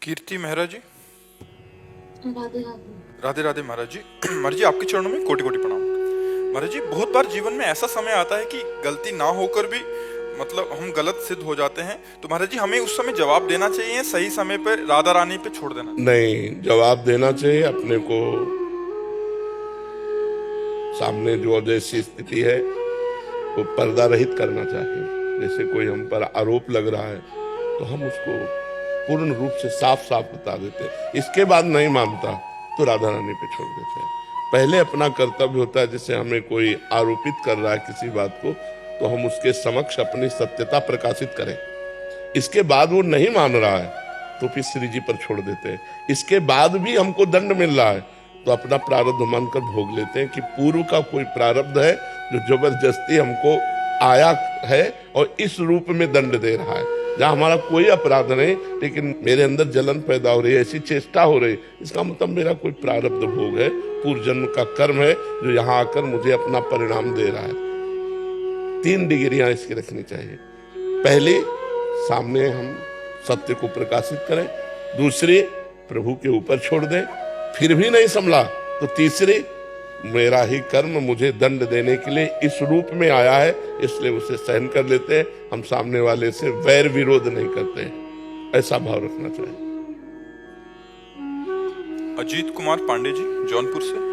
कीर्ति मेहरा जी। राधे राधे। राधे राधे महाराज जी। महाराज जी आपके चरणों में कोटि कोटि प्रणाम। महाराज जी बहुत बार जीवन में ऐसा समय आता है कि गलती ना होकर भी मतलब हम गलत सिद्ध हो जाते हैं, तो महाराज जी हमें उस समय जवाब देना चाहिए, सही समय पर राधा रानी पे छोड़ देना चाहिए? नहीं, जवाब देना चाहिए अपने को। सामने जो जैसी स्थिति है वो पर्दा रहित करना चाहिए। जैसे कोई हम पर आरोप लग रहा है तो हम उसको पूर्ण रूप से साफ साफ बता देते हैं। इसके बाद नहीं मानता तो राधा रानी पे छोड़ देते हैं। पहले अपना कर्तव्य होता है, जैसे हमें कोई आरोपित कर रहा है किसी बात को, तो हम उसके समक्ष अपनी सत्यता प्रकाशित करें। इसके बाद वो नहीं मान रहा है तो फिर श्री जी पर छोड़ देते हैं। इसके बाद भी हमको दंड मिल रहा है तो अपना प्रारब्ध मानकर भोग लेते हैं कि पूर्व का कोई प्रारब्ध है जो जबरदस्ती हमको आया है और इस रूप में दंड दे रहा है। जहां हमारा कोई अपराध नहीं लेकिन मेरे अंदर जलन पैदा हो रही है, ऐसी चेष्टा हो रही, इसका मतलब मेरा कोई प्रारब्ध भोग है, पूर्व जन्म का कर्म है जो यहाँ आकर मुझे अपना परिणाम दे रहा है। 3 डिग्रियां इसकी रखनी चाहिए। पहली, सामने हम सत्य को प्रकाशित करें। दूसरी, प्रभु के ऊपर छोड़ दें। फिर भी नहीं संभला तो तीसरी, मेरा ही कर्म मुझे दंड देने के लिए इस रूप में आया है, इसलिए उसे सहन कर लेते हैं। हम सामने वाले से वैर विरोध नहीं करते हैं, ऐसा भाव रखना चाहिए। अजीत कुमार पांडे जी जौनपुर से।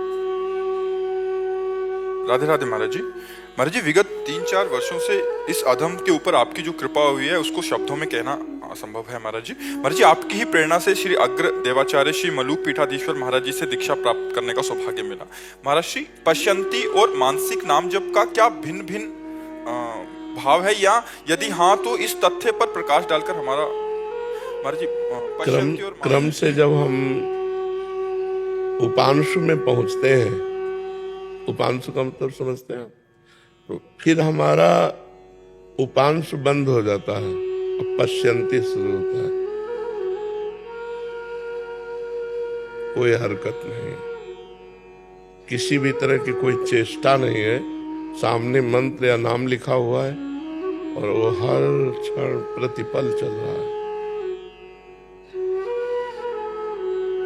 राधे राधे महाराज जी। महाराज जी विगत 3-4 वर्षों से इस अधम के ऊपर आपकी जो कृपा हुई है उसको शब्दों में कहना असंभव है महाराज जी। महाराज जी आपकी ही प्रेरणा से श्री अग्र देवाचार्य श्री मलूक पीठाधीश्वर महाराज जी से दीक्षा प्राप्त करने का सौभाग्य मिला। महाराज जी पश्यंती और मानसिक नाम जप का क्या भिन्न भिन्न भाव है, या यदि हाँ तो इस तथ्य पर प्रकाश डालकर हमारा महाराज जी पश्यंती और क्रम से जब हम उपांशु में पहुंचते हैं, उपांशु का मतलब समझते हैं, तो फिर हमारा उपांश बंद हो जाता है और पश्यंती शुरू होता है। कोई हरकत नहीं, किसी भी तरह की कोई चेष्टा नहीं है। सामने मंत्र या नाम लिखा हुआ है और वो हर क्षण प्रतिपल चल रहा है।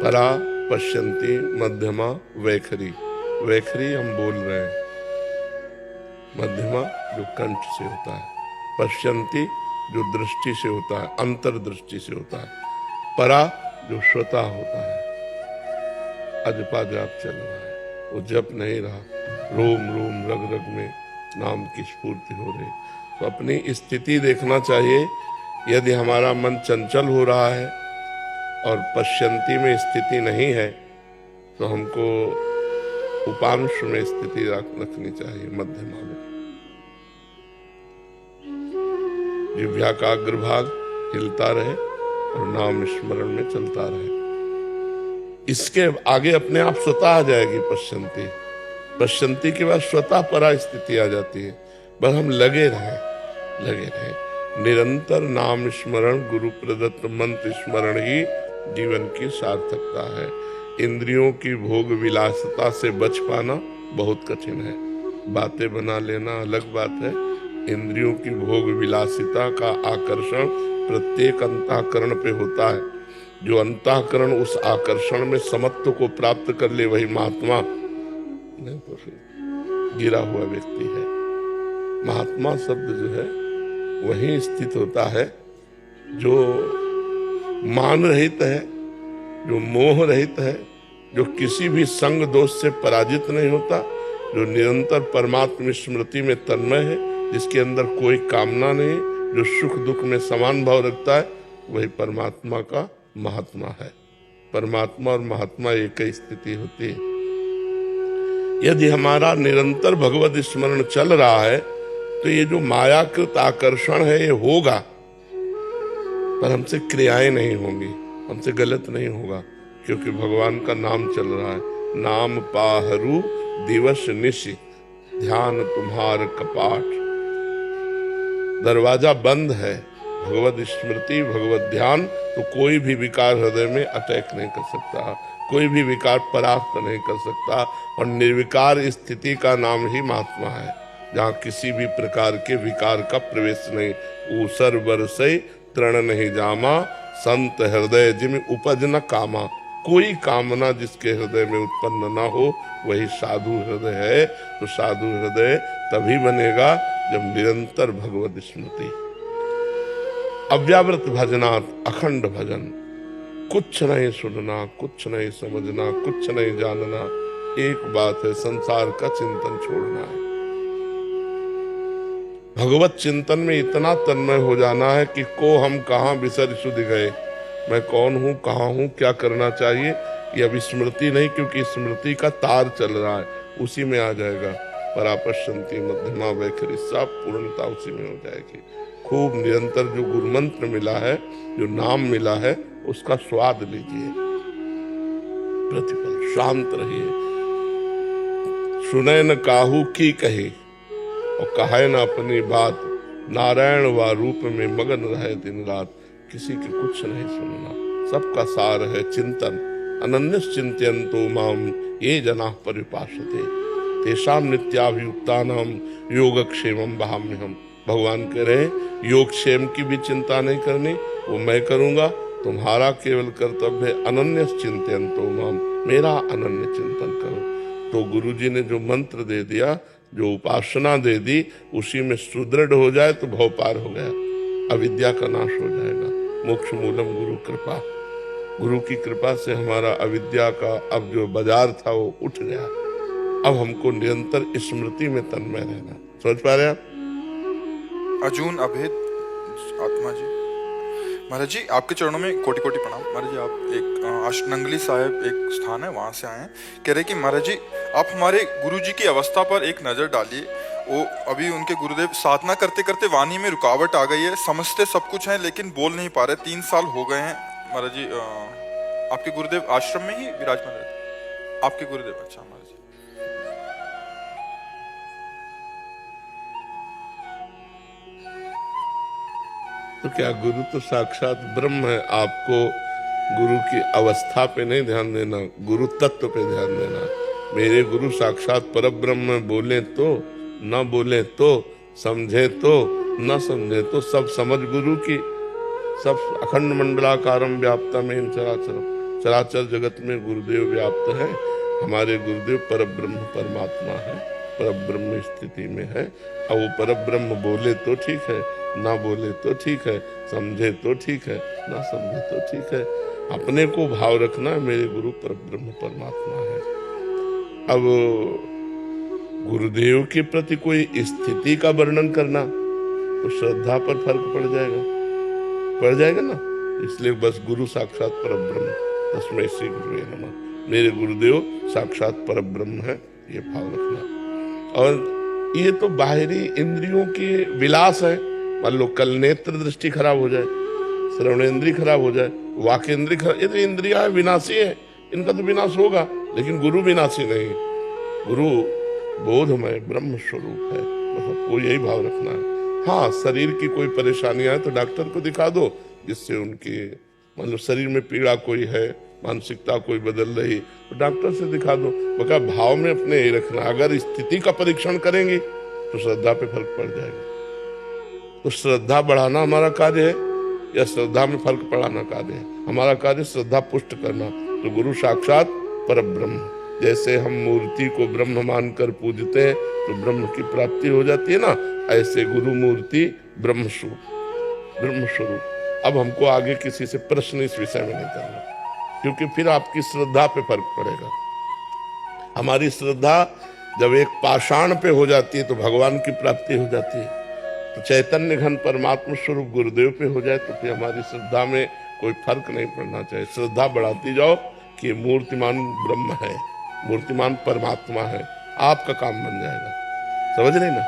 परा, पश्यंती, मध्यमा, वैखरी। वैखरी हम बोल रहे हैं, मध्यमा जो कंठ से होता है, पश्यंती जो दृष्टि से होता है, अंतर्दृष्टि से होता है, परा जो श्रोता होता है। अजपा जाप चल रहा है, वो जप नहीं रहा, रोम रोम रग रग में नाम की स्फूर्ति हो रही। तो अपनी स्थिति देखना चाहिए। यदि हमारा मन चंचल हो रहा है और पश्यंती में स्थिति नहीं है तो हमको उपांश में स्थिति रखनी चाहिए, मध्यमा में। जिह्वा का अग्रभाग हिलता रहे और नाम स्मरण में चलता रहे। इसके आगे अपने आप स्वतः आ जाएगी पश्यंती। पश्यंती के बाद स्वतः परा स्थिति आ जाती है। बस हम लगे रहें। निरंतर नाम स्मरण, गुरु प्रदत्त मंत्र स्मरण ही जीवन की सार्थकता है। इंद्रियों की भोग विलासिता से बच पाना बहुत कठिन है। बातें बना लेना अलग बात है। इंद्रियों की भोग विलासिता का आकर्षण प्रत्येक अंतःकरण पे होता है। जो अंतःकरण उस आकर्षण में समत्व को प्राप्त कर ले वही महात्मा, नहीं तो फिर गिरा हुआ व्यक्ति है। महात्मा शब्द जो है वही स्थित होता है जो मान रहित है, जो मोह रहित है, जो किसी भी संग दोष से पराजित नहीं होता, जो निरंतर परमात्मा स्मृति में तन्मय है, जिसके अंदर कोई कामना नहीं, जो सुख दुख में समान भाव रखता है, वही परमात्मा का महात्मा है। परमात्मा और महात्मा एक ही स्थिति होती है। यदि हमारा निरंतर भगवत स्मरण चल रहा है तो ये जो मायाकृत आकर्षण है ये होगा, पर हमसे क्रियाएं नहीं होंगी, हमसे गलत नहीं होगा, क्योंकि भगवान का नाम चल रहा है। नाम पाहरू दिवस निशि, ध्यान तुम्हार कपाट। दरवाजा बंद है, भगवत स्मृति, भगवत ध्यान, तो कोई भी विकार हृदय में अटैक नहीं कर सकता, कोई भी विकार परास्त नहीं कर सकता। और निर्विकार स्थिति का नाम ही महात्मा है, जहाँ किसी भी प्रकार के विकार का प्रवेश नहीं। ऊसर बरसई तृण नहीं जामा, संत हृदय जिम उपज न कामा, कोई कामना जिसके हृदय में उत्पन्न न हो वही साधु हृदय है। तो साधु हृदय तभी बनेगा जब निरंतर भगवत स्मृति, अव्यावृत भजनात् अखंड भजन, कुछ नहीं सुनना, कुछ नहीं समझना, कुछ नहीं जानना, एक बात है, संसार का चिंतन छोड़ना है। भगवत चिंतन में इतना तन्मय हो जाना है कि को हम कहाँ बिसर सुध गए, मैं कौन हूँ, कहाँ हूँ, क्या करना चाहिए, ये अभी स्मृति नहीं, क्योंकि स्मृति का तार चल रहा है, उसी में आ जाएगा। परापश्यंती मध्यमा वैखरी, सब पूर्णता उसी में हो जाएगी। खूब निरंतर जो गुरु मंत्र मिला है, जो नाम मिला है, उसका स्वाद लीजिए, प्रतिपल शांत रहिए। सुने न काहू की कहे और कहे न अपनी बात, नारायण व रूप में मगन रहे दिन रात। किसी की कुछ नहीं सुनना, सबका सार है चिंतन। अनन्यस चिंतयन्तो माम ये जना परिपासते, तेषाम नित्याभियुक्तानाम योगक्षेमम वहाम्यहम्। भगवान कह रहे योगक्षेम की भी चिंता नहीं करनी, वो मैं करूंगा। तुम्हारा केवल कर्तव्य है अनन्य चिंतयन्तो माम, मेरा अनन्य चिंतन करो। तो गुरुजी ने जो मंत्र दे दिया, जो उपासना दे दी, उसी में सुदृढ़ हो जाए तो भव पार हो गया, अविद्या का नाश हो जाएगा। मोक्ष मूलम गुरु कृपा, गुरु की कृपा से हमारा अविद्या का अब जो बाजार था वो उठ गया। अब हमको निरंतर स्मृति में तन्मय रहना। समझ पा रहे आप? अर्जुन अभेद आत्मा जी, महाराज जी आपके चरणों में कोटि कोटि प्रणाम। महाराज जी आप एक अष्टनंगली साहिब एक स्थान है, वहाँ से आए हैं। कह रहे कि महाराज जी आप हमारे गुरु जी की अवस्था पर एक नज़र डालिए। वो अभी उनके गुरुदेव साधना करते करते वाणी में रुकावट आ गई है, समझते सब कुछ है लेकिन बोल नहीं पा रहे। 3 साल हो गए हैं महाराज जी। आपके गुरुदेव आश्रम में ही विराजमान रहते? आपके गुरुदेव, अच्छा महाराज जी। तो क्या गुरु तो साक्षात ब्रह्म है। आपको गुरु की अवस्था पे नहीं ध्यान देना, गुरु तत्व पे ध्यान देना। मेरे गुरु साक्षात परब्रह्म, बोले तो न बोले तो, समझे तो न समझे तो, सब समझ गुरु की। सब अखंड मंडलाकारम व्याप्तम में चराचर, चराचर जगत में गुरुदेव व्याप्त है। हमारे गुरुदेव परब्रह्म परमात्मा है, परब्रह्म स्थिति में है। अब वो परब्रह्म बोले तो ठीक है, ना बोले तो ठीक है, समझे तो ठीक है, ना समझे तो ठीक है। अपने को भाव रखना, मेरे गुरु परब्रह्म परमात्मा है। अब गुरुदेव के प्रति कोई स्थिति का वर्णन करना तो श्रद्धा पर फर्क पड़ जाएगा ना। इसलिए बस गुरु साक्षात परब्रह्म, तस्मै श्री गुरुवे नमः। मेरे गुरुदेव साक्षात परब्रह्म है, ये भाव रखना। और ये तो बाहरी इंद्रियों के विलास है। मान लो कल नेत्र दृष्टि खराब हो जाए, श्रवणेंद्रिय खराब हो जाए, वाक इंद्रिय खराब, ये तो इंद्रिया विनाशी है, इनका तो विनाश होगा। लेकिन गुरु विनाशी नहीं, गुरु बोधमय ब्रह्म स्वरूप है। बस आपको यही भाव रखना है। हाँ, शरीर की कोई परेशानी है तो डॉक्टर को दिखा दो, जिससे उनकी मान लो शरीर में पीड़ा कोई है, मानसिकता कोई बदल रही, तो डॉक्टर से दिखा दो। बका भाव में अपने यही रखना। अगर स्थिति का परीक्षण करेंगे तो श्रद्धा पे फर्क पड़ जाएगा। तो श्रद्धा बढ़ाना हमारा कार्य है या श्रद्धा में फर्क पड़ाना कार्य है? हमारा कार्य श्रद्धा पुष्ट करना। तो गुरु साक्षात परब्रह्म, जैसे हम मूर्ति को ब्रह्म मानकर पूजते हैं तो ब्रह्म की प्राप्ति हो जाती है ना, ऐसे गुरु मूर्ति ब्रह्म स्वरूप। अब हमको आगे किसी से प्रश्न इस विषय में नहीं करना, क्योंकि फिर आपकी श्रद्धा पे फर्क पड़ेगा। हमारी श्रद्धा जब एक पाषाण पे हो जाती है तो भगवान की प्राप्ति हो जाती है। तो चैतन्य घन परमात्मा स्वरूप गुरुदेव पे हो जाए तो फिर हमारी श्रद्धा में कोई फर्क नहीं पड़ना चाहिए। श्रद्धा बढ़ाती जाओ कि मूर्तिमान ब्रह्म है, मूर्तिमान परमात्मा है, आपका काम बन जाएगा। समझ रहे ना?